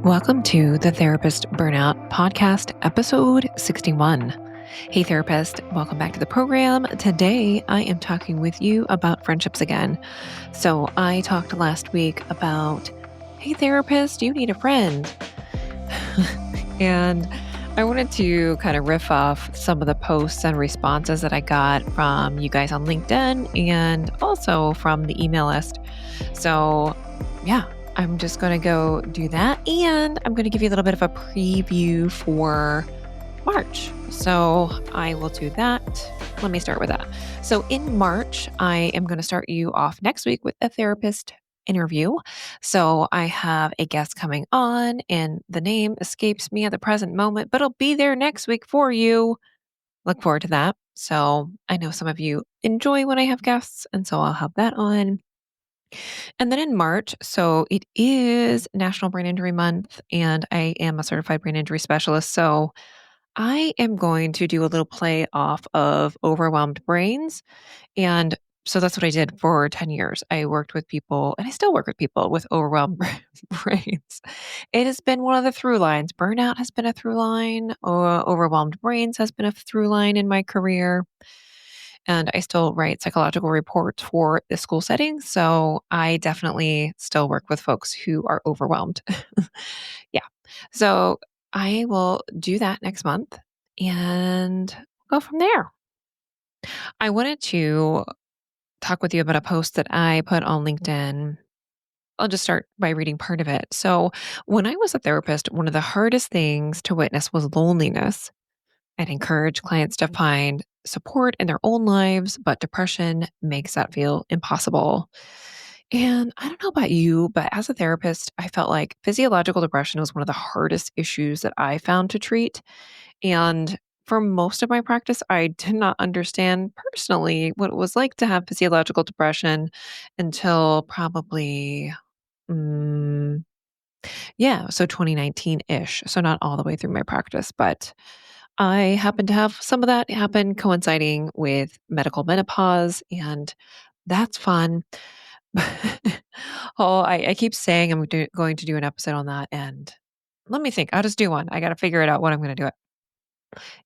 Welcome to the Therapist Burnout Podcast, episode 61. Hey, therapist, welcome back to the program. Today, I am talking with you about friendships again. So, I talked last week about, hey, therapist, you need a friend. And I wanted to kind of riff off some of the posts and responses that I got from you guys on LinkedIn and also from the email list. So, yeah, I'm just going to go do that. And I'm going to give you a little bit of a preview for March. So, I will do that. Let me start with that. So, in March, I am going to start you off next week with a therapist interview. So, I have a guest coming on, and the name escapes me at the present moment, but it'll be there next week for you. Look forward to that. So, I know some of you enjoy when I have guests, and so I'll have that on. And then in March, so it is National Brain Injury Month, and I am a certified brain injury specialist. So I am going to do a little play off of overwhelmed brains. And so that's what I did for 10 years. I worked with people, and I still work with people with overwhelmed brains. It has been one of the through lines. Burnout has been a through line, overwhelmed brains has been a through line in my career. And I still write psychological reports for the school setting. So I definitely still work with folks who are overwhelmed. Yeah. So I will do that next month and go from there. I wanted to talk with you about a post that I put on LinkedIn. I'll just start by reading part of it. So, when I was a therapist, one of the hardest things to witness was loneliness. I'd encourage clients to find support in their own lives, but depression makes that feel impossible. And I don't know about you, but as a therapist, I felt like physiological depression was one of the hardest issues that I found to treat. And for most of my practice, I did not understand personally what it was like to have physiological depression until probably, mm, yeah, so 2019 ish. So not all the way through my practice, but I happen to have some of that happen coinciding with medical menopause, and that's fun. I keep saying going to do an episode on that, and let me think. I'll just do one. I got to figure it out what I'm going to do it.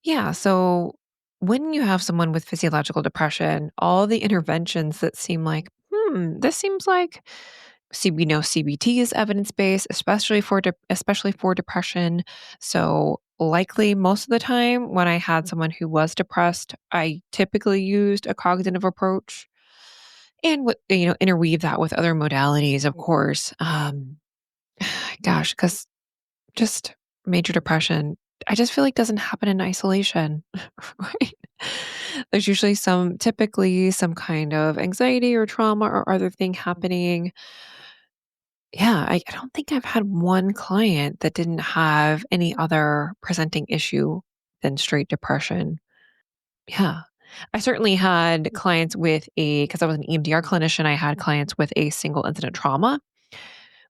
Yeah. So when you have someone with physiological depression, all the interventions that seem like, this seems like we know CBT is evidence based, especially for depression. So likely most of the time when I had someone who was depressed, I typically used a cognitive approach and would interweave that with other modalities, of course. Gosh, because just major depression, I just feel like doesn't happen in isolation, right? There's usually typically some kind of anxiety or trauma or other thing happening. Yeah, I don't think I've had one client that didn't have any other presenting issue than straight depression. Yeah. I certainly had clients because I was an EMDR clinician, I had clients with a single incident trauma,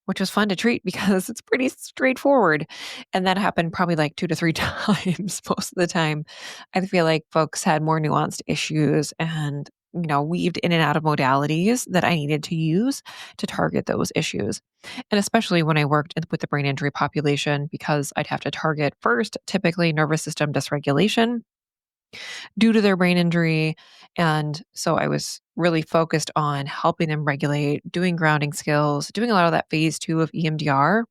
which was fun to treat because it's pretty straightforward. And that happened probably like 2 to 3 times most of the time. I feel like folks had more nuanced issues and, weaved in and out of modalities that I needed to use to target those issues. And especially when I worked with the brain injury population, because I'd have to target first, typically nervous system dysregulation due to their brain injury. And so I was really focused on helping them regulate, doing grounding skills, doing a lot of that phase 2 of EMDR,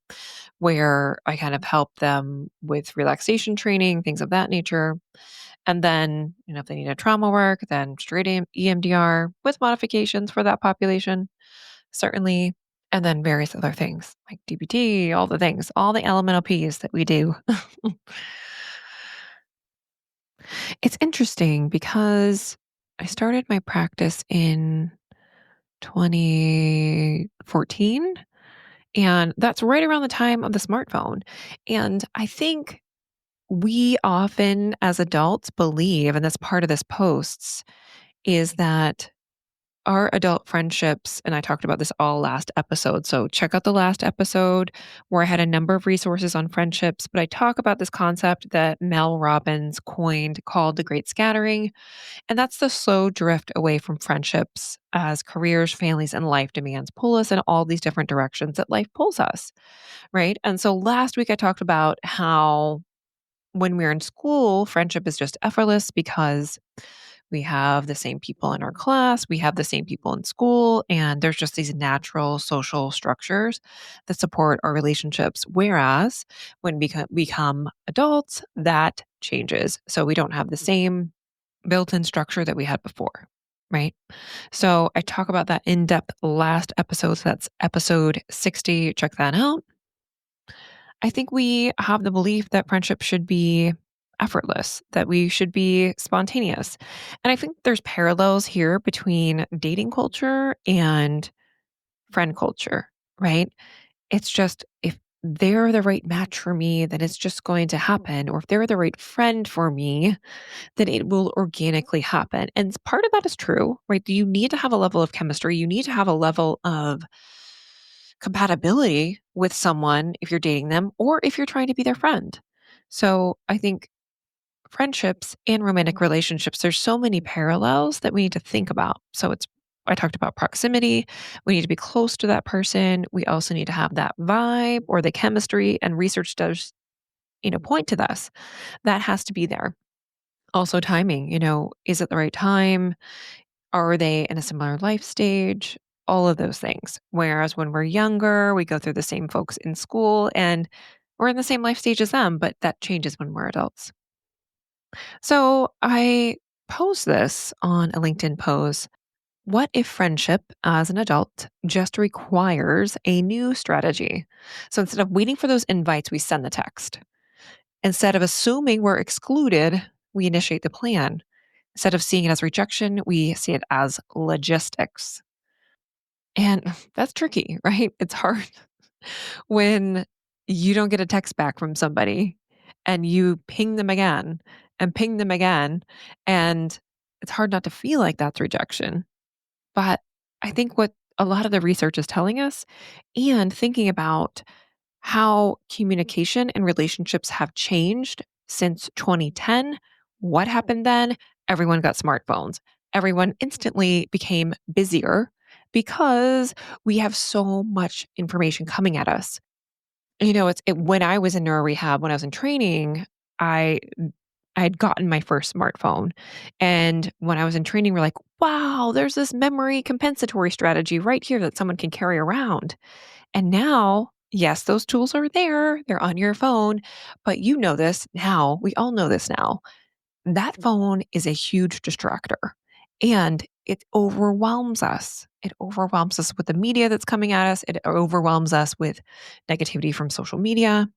where I kind of help them with relaxation training, things of that nature. And then, if they need trauma work, then straight EMDR with modifications for that population, certainly. And then various other things like DBT, all the things, all the elemental Ps that we do. It's interesting because I started my practice in 2014, and that's right around the time of the smartphone. And I think we often, as adults, believe, and that's part of this posts, is that our adult friendships, and I talked about this all last episode. So check out the last episode where I had a number of resources on friendships, but I talk about this concept that Mel Robbins coined called the Great Scattering. And that's the slow drift away from friendships as careers, families, and life demands pull us in all these different directions that life pulls us. Right. And so last week I talked about how when we're in school, friendship is just effortless because we have the same people in our class, we have the same people in school, and there's just these natural social structures that support our relationships. Whereas when we become adults, that changes. So we don't have the same built in structure that we had before. Right. So I talk about that in depth last episode. So that's episode 60. Check that out. I think we have the belief that friendship should be effortless, that we should be spontaneous. And I think there's parallels here between dating culture and friend culture, right? It's just if they're the right match for me, then it's just going to happen. Or if they're the right friend for me, then it will organically happen. And part of that is true, right? You need to have a level of chemistry. You need to have a level of compatibility with someone if you're dating them or if you're trying to be their friend. So I think friendships and romantic relationships, there's so many parallels that we need to think about. So I talked about proximity. We need to be close to that person. We also need to have that vibe or the chemistry, and research does, point to this. That has to be there. Also timing, is it the right time? Are they in a similar life stage? All of those things. Whereas when we're younger, we go through the same folks in school and we're in the same life stage as them, but that changes when we're adults. So I posed this on a LinkedIn post. What if friendship as an adult just requires a new strategy? So instead of waiting for those invites, we send the text. Instead of assuming we're excluded, we initiate the plan. Instead of seeing it as rejection, we see it as logistics. And that's tricky, right? It's hard when you don't get a text back from somebody and you ping them again and ping them again. And it's hard not to feel like that's rejection. But I think what a lot of the research is telling us and thinking about how communication and relationships have changed since 2010. What happened then? Everyone got smartphones. Everyone instantly became busier because we have so much information coming at us. When I was in neuro rehab, when I was in training, I I had gotten my first smartphone. And when I was in training, we're like, wow, there's this memory compensatory strategy right here that someone can carry around. And now, yes, those tools are there, they're on your phone, but you know this now. We all know this now. That phone is a huge distractor and it overwhelms us. It overwhelms us with the media that's coming at us, it overwhelms us with negativity from social media.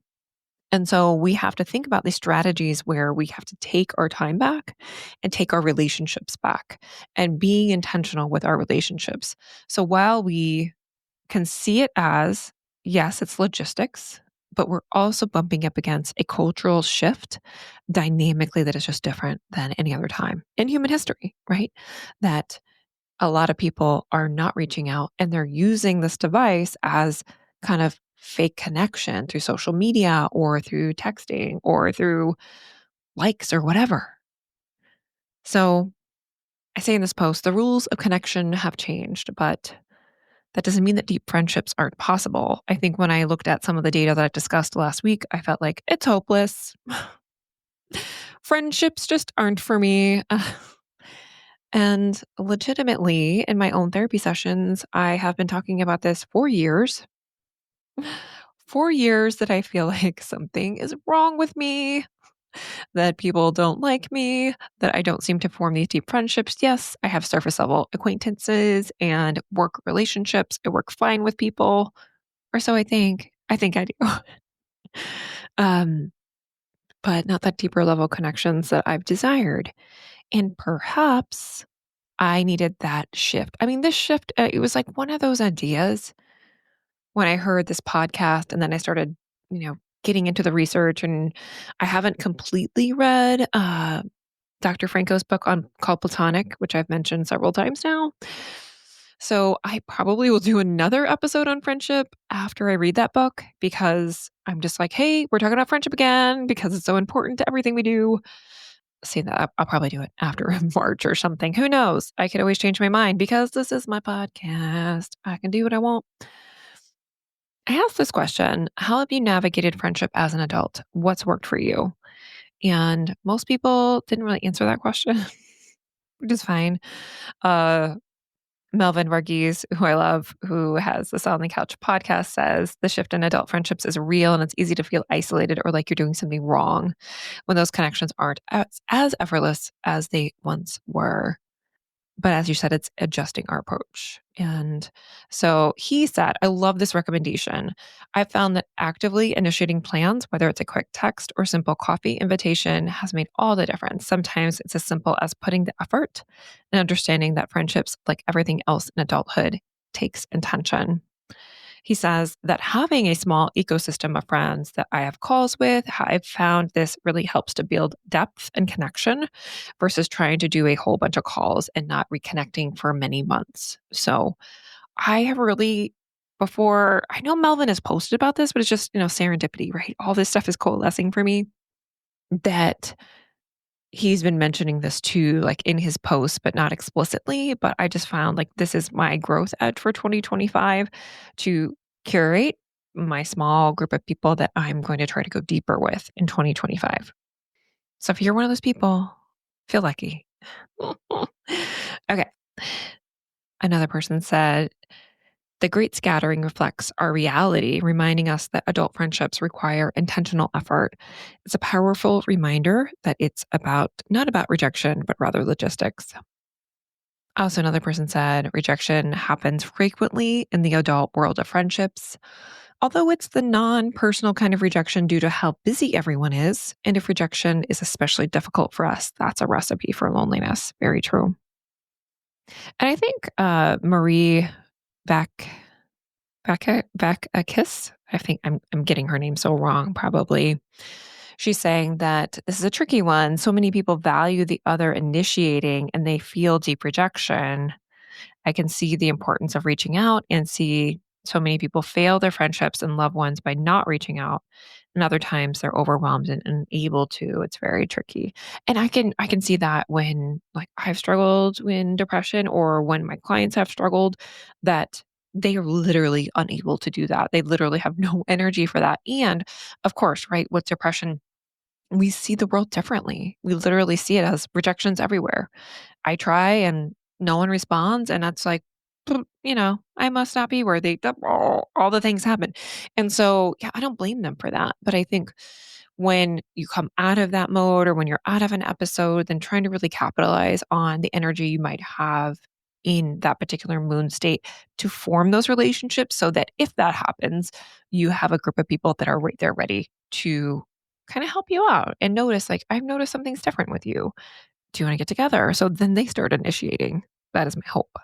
And so we have to think about these strategies where we have to take our time back and take our relationships back and being intentional with our relationships. So while we can see it as, yes, it's logistics, but we're also bumping up against a cultural shift dynamically that is just different than any other time in human history, right? That a lot of people are not reaching out and they're using this device as kind of fake connection through social media or through texting or through likes or whatever. So I say in this post, the rules of connection have changed, but that doesn't mean that deep friendships aren't possible. I think when I looked at some of the data that I discussed last week, I felt like it's hopeless. Friendships just aren't for me. And legitimately, in my own therapy sessions, I have been talking about this for years. 4 years that I feel like something is wrong with me, that people don't like me, that I don't seem to form these deep friendships. Yes, I have surface level acquaintances and work relationships. I work fine with people, or so I think. I think I do. um, but not that deeper level connections that I've desired. And perhaps I needed that shift. I mean, this shift, it was like one of those ideas when I heard this podcast and then I started, getting into the research, and I haven't completely read Dr. Franco's book on called Platonic, which I've mentioned several times now. So I probably will do another episode on friendship after I read that book because I'm just like, hey, we're talking about friendship again because it's so important to everything we do. See that I'll probably do it after March or something. Who knows? I could always change my mind because this is my podcast. I can do what I want. I asked this question: how have you navigated friendship as an adult? What's worked for you? And most people didn't really answer that question, which is fine. Uh, Melvin Varghese, who I love, who has the Sell on the Couch podcast, says the shift in adult friendships is real and it's easy to feel isolated or like you're doing something wrong when those connections aren't as effortless as they once were. But as you said, it's adjusting our approach. And so he said, I love this recommendation. I found that actively initiating plans, whether it's a quick text or simple coffee invitation, has made all the difference. Sometimes it's as simple as putting the effort and understanding that friendships, like everything else in adulthood, takes intention. He says that having a small ecosystem of friends that I have calls with, I've found this really helps to build depth and connection versus trying to do a whole bunch of calls and not reconnecting for many months. So I have really, before, I know Melvin has posted about this, but it's just, serendipity, right? All this stuff is coalescing for me that he's been mentioning this too, like in his posts, but not explicitly. But I just found like this is my growth edge for 2025 to curate my small group of people that I'm going to try to go deeper with in 2025. So if you're one of those people, feel lucky. Okay. Another person said, the great scattering reflects our reality, reminding us that adult friendships require intentional effort. It's a powerful reminder that it's about not about rejection, but rather logistics. Also, another person said rejection happens frequently in the adult world of friendships, although it's the non personal kind of rejection due to how busy everyone is. And if rejection is especially difficult for us, that's a recipe for loneliness. Very true. And I think Marie Vac Back a kiss. I think I'm getting her name so wrong, probably. She's saying that this is a tricky one. So many people value the other initiating and they feel deep rejection. I can see the importance of reaching out and see so many people fail their friendships and loved ones by not reaching out. And other times they're overwhelmed and unable to. It's very tricky. And I can see that when like I've struggled in depression or when my clients have struggled, that they are literally unable to do that. They literally have no energy for that. And of course, right, with depression, we see the world differently. We literally see it as rejections everywhere. I try and no one responds, and that's like, I must not be worthy. All the things happen. And so, yeah, I don't blame them for that. But I think when you come out of that mode or when you're out of an episode, then trying to really capitalize on the energy you might have in that particular moon state to form those relationships so that if that happens, you have a group of people that are right there ready to kind of help you out and notice, like, I've noticed something's different with you. Do you want to get together? So then they start initiating. That is my hope.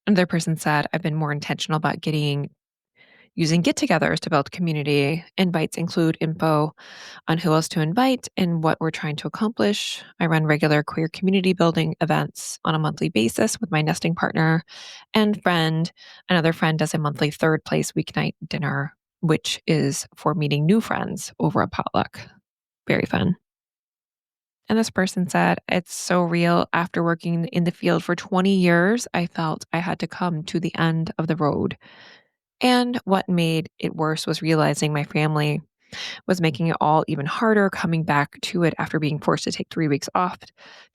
Another person said, I've been more intentional about using get togethers to build community. Invites include info on who else to invite and what we're trying to accomplish. I run regular queer community building events on a monthly basis with my nesting partner and friend. Another friend does a monthly third place weeknight dinner, which is for meeting new friends over a potluck. Very fun. And this person said, it's so real. After working in the field for 20 years, I felt I had to come to the end of the road. And what made it worse was realizing my family was making it all even harder. Coming back to it after being forced to take 3 weeks off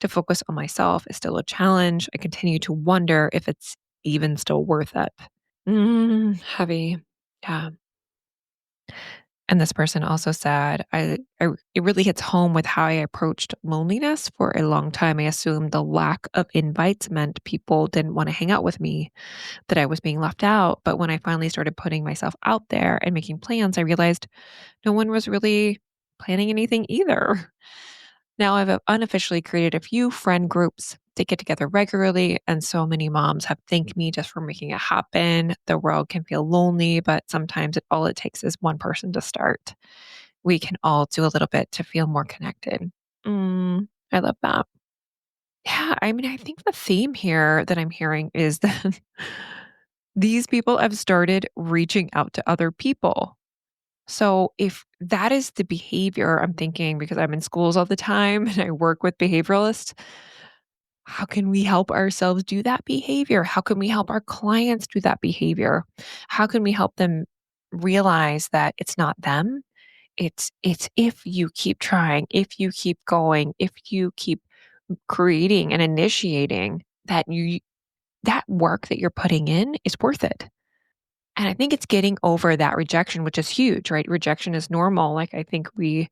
to focus on myself is still a challenge. I continue to wonder if it's even still worth it. Heavy. Yeah. And this person also said, it really hits home with how I approached loneliness for a long time. I assumed the lack of invites meant people didn't want to hang out with me, that I was being left out. But when I finally started putting myself out there and making plans, I realized no one was really planning anything either. Now I've unofficially created a few friend groups to get together regularly, and so many moms have thanked me just for making it happen. The world can feel lonely, but sometimes all it takes is one person to start. We can all do a little bit to feel more connected. I love that. Yeah, I mean, I think the theme here that I'm hearing is that these people have started reaching out to other people. So if that is the behavior, I'm thinking because I'm in schools all the time and I work with behavioralists, how can we help ourselves do that behavior? How can we help our clients do that behavior? How can we help them realize that it's not them? It's if you keep trying, if you keep going, if you keep creating and initiating that work that you're putting in is worth it. And I think it's getting over that rejection, which is huge, right? Rejection is normal. Like I think we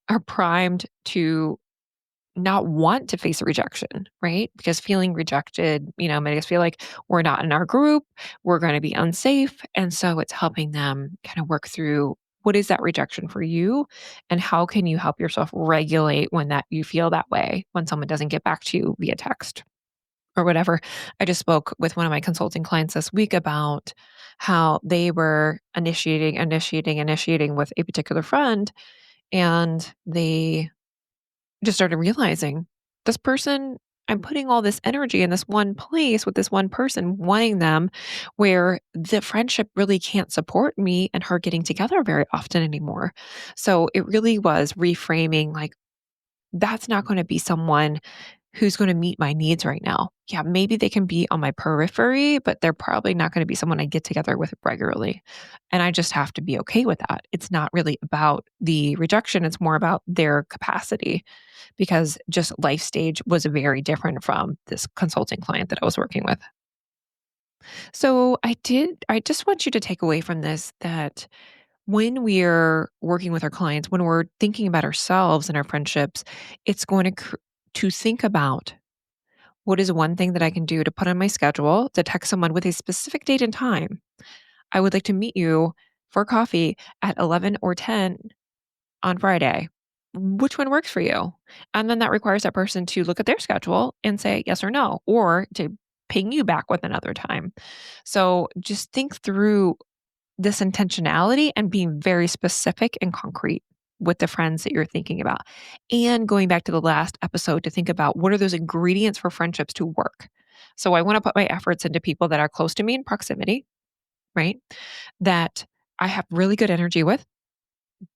are primed to not want to face a rejection, right? Because feeling rejected, made us feel like we're not in our group, we're going to be unsafe. And so it's helping them kind of work through what is that rejection for you and how can you help yourself regulate when that you feel that way when someone doesn't get back to you via text or whatever. I just spoke with one of my consulting clients this week about how they were initiating with a particular friend and they just started realizing this person, I'm putting all this energy in this one place with this one person, wanting them where the friendship really can't support me and her getting together very often anymore. So it really was reframing like, that's not going to be someone who's going to meet my needs right now. Yeah, maybe they can be on my periphery, but they're probably not going to be someone I get together with regularly. And I just have to be okay with that. It's not really about the rejection, it's more about their capacity because just life stage was very different from this consulting client that I was working with. So I just want you to take away from this that when we're working with our clients, when we're thinking about ourselves and our friendships, it's going to think about what is one thing that I can do to put on my schedule to text someone with a specific date and time. I would like to meet you for coffee at 11 or 10 on Friday. Which one works for you? And then that requires that person to look at their schedule and say yes or no, or to ping you back with another time. So just think through this intentionality and being very specific and concrete with the friends that you're thinking about. And going back to the last episode to think about what are those ingredients for friendships to work. So I want to put my efforts into people that are close to me in proximity, right? That I have really good energy with.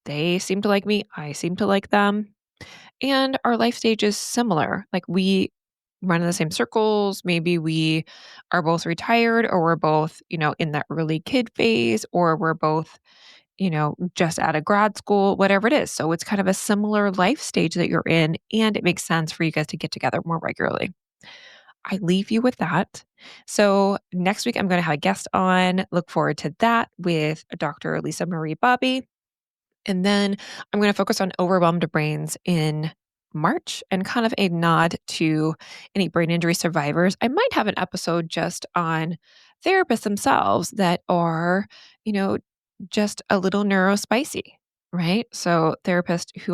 They seem to like me. I seem to like them. And our life stage is similar. Like we run in the same circles. Maybe we are both retired or we're both, in that early kid phase or we're both, just out of grad school, whatever it is. So it's kind of a similar life stage that you're in. And it makes sense for you guys to get together more regularly. I leave you with that. So next week, I'm going to have a guest on. Look forward to that with Dr. Lisa Marie Bobby. And then I'm going to focus on overwhelmed brains in March and kind of a nod to any brain injury survivors. I might have an episode just on therapists themselves that are, you know, just a little neurospicy, right? So therapists who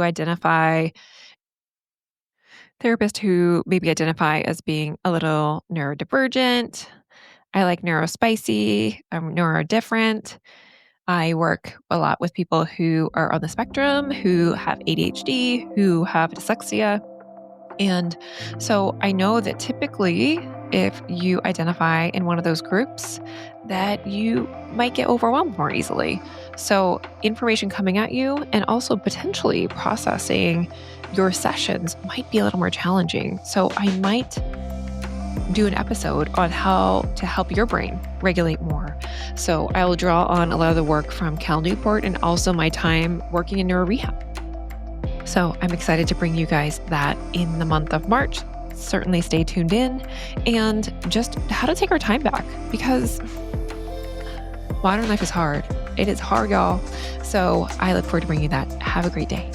maybe identify as being a little neurodivergent. I like neurospicy, I'm neurodifferent. I work a lot with people who are on the spectrum, who have ADHD, who have dyslexia. And so I know that typically, if you identify in one of those groups, that you might get overwhelmed more easily. So, information coming at you and also potentially processing your sessions might be a little more challenging. So, I might do an episode on how to help your brain regulate more. So I will draw on a lot of the work from Cal Newport and also my time working in neuro rehab. So I'm excited to bring you guys that in the month of March. Certainly stay tuned in and just how to take our time back because modern life is hard. It is hard, y'all. So I look forward to bringing you that. Have a great day.